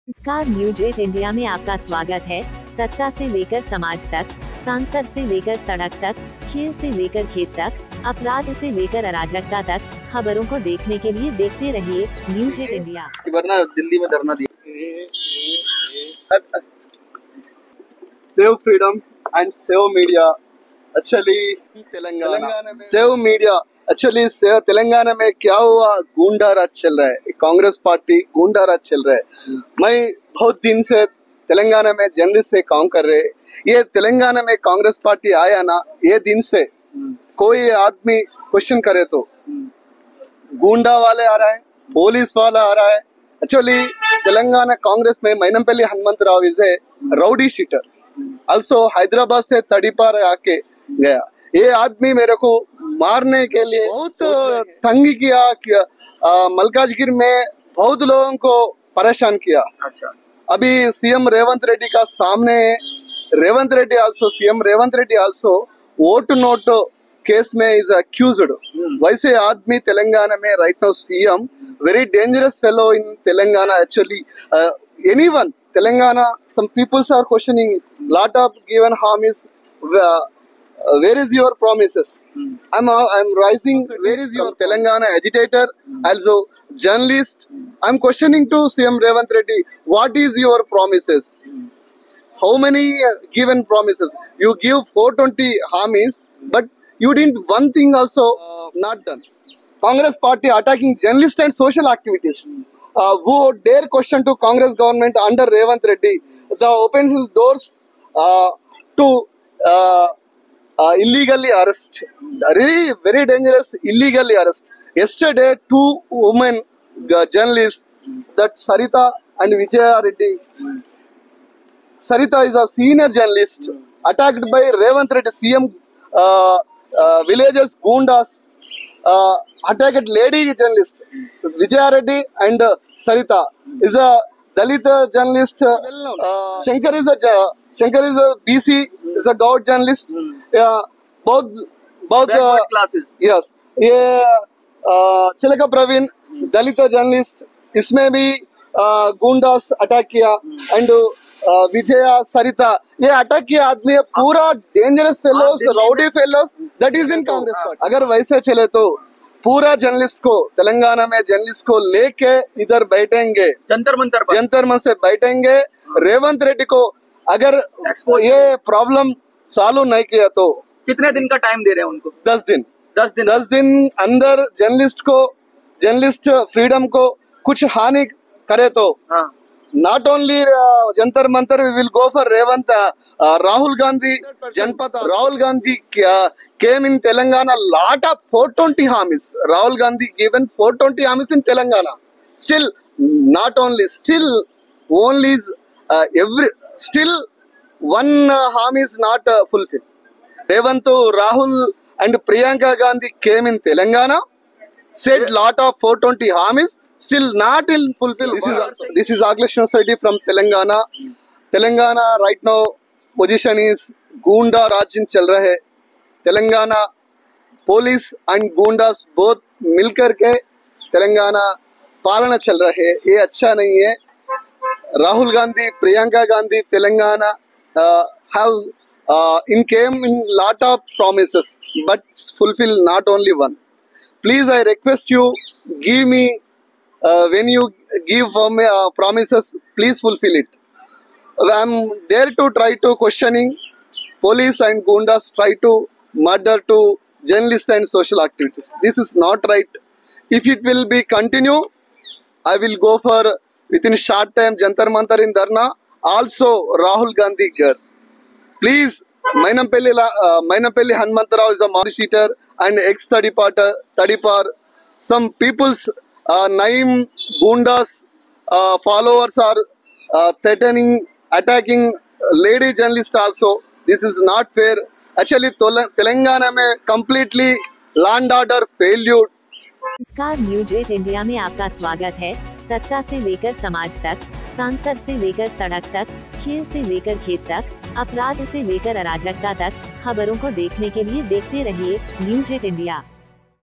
नमस्कार, news 8 India में आपका स्वागत है। सत्ता से लेकर समाज तक, सांसद से लेकर सड़क तक, खेल से लेकर खेत तक, अपराध से लेकर अराजकता तक, खबरों को देखने के लिए देखते रहिए न्यूज 8 इंडिया। वरना दिल्ली में धरना दिया। Save freedom and save media actually Telangana में सेव मीडिया एक्चुअली तेलंगाना में क्या हुआ, गुंडा राज चल रहा है। कांग्रेस पार्टी गुंडा राज चल रहा है। मैं बहुत दिन से तेलंगाना में जर्नलिस्ट से काम कर रहे। ये तेलंगाना में कांग्रेस पार्टी आया ना, ये दिन से कोई आदमी क्वेश्चन करे तो गुंडा वाले आ रहा है, पुलिस वाला आ रहा है। एक्चुअली तेलंगाना कांग्रेस में Mynampally Hanumantharao is a rowdy sheeter, also Hyderabad से तड़ीपार आके गया। ये आदमी मेरे को मारने के लिए बहुत तंग किया, मल्काजगिरी में बहुत लोगों को परेशान किया। अच्छा, अभी सीएम रेवंत रेड्डी का सामने Revanth Reddy also vote note case में इज अक्यूज्ड। वैसे आदमी तेलंगाना में right now CM very dangerous fellow in Telangana. Actually anyone Telangana, some peoples are questioning lot of given harm is where is your promises? I'm rising. Where is your Telangana agitator, also journalist? I'm questioning to CM Revanth Reddy. What is your promises? How many given promises? You give 420 harmies, but you didn't one thing also not done. Congress party attacking journalists and social activities. Who dare question to Congress government under Revanth Reddy? The opens his doors to illegally arrest. Really very dangerous illegally arrest. Yesterday, two women journalists, that Sarita and Vijaya Reddy. Sarita is a senior journalist, attacked by Revanth Reddy CM. Villagers Gundas attacked lady journalist. Vijaya Reddy and Sarita is a Dalit journalist. Shankar is a BC, is a Gaud journalist. Both backward classes. yes. ये चिलका प्रवीण दलित journalist, इसमें भी गुंडास attack किया। And Vijaya सरिता, ये attack किया आदमी पूरा dangerous fellows, rowdy fellows, that is in Congress party. अगर वैसे चले तो पूरा जर्नलिस्ट को, तेलंगाना में जर्नलिस्ट को लेके इधर बैठेंगे, जंतर मंतर से बैठेंगे। रेवंत रेड्डी को अगर ये प्रॉब्लम सॉल्व नहीं किया तो कितने दिन का टाइम दे रहे हैं उनको? 10 दिन अंदर जर्नलिस्ट फ्रीडम को कुछ हानि करे तो not only jantar mantar, we will go for Revanth. Rahul Gandhi Janpat, Rahul Gandhi came in Telangana, lot of 420 harmies. Rahul Gandhi given 420 harmies in Telangana. Still not only, still only is still one harm is not fulfilled. Revanth, Rahul and Priyanka Gandhi came in Telangana, said lot of 420 harmies, still not in fulfill. This is Akhilesh Society from Telangana. Telangana right now position is Gunda Rajin चल रहा है। Telangana police and गुंडास both मिलकर के तेलंगाना पालना चल रहा है। ये अच्छा नहीं है। Rahul Gandhi, Priyanka Gandhi, Telangana have came in lot of promises but fulfill not only one. Please, I request you, give me when you give promises, please fulfill it. I'm there to try to questioning police and gundas, try to murder to journalists and social activities. This is not right. If it will be continue, I will go for within short time Jantar Mantar in Dharna. Also Rahul Gandhi girl. Please, Mainapelli Hanumantarao is a Maori sheeter and ex-Tadipar. Some people's Naim Gundas followers are threatening, attacking lady journalists also. This is not fair. Actually, Telangana में completely land order failure. नमस्कार, news 8 India में आपका स्वागत है। सत्ता से लेकर समाज तक, सांसद से लेकर सड़क तक, खेल से लेकर खेत तक, अपराध से लेकर अराजकता तक, खबरों को देखने के लिए देखते रहिए न्यूज 8 इंडिया।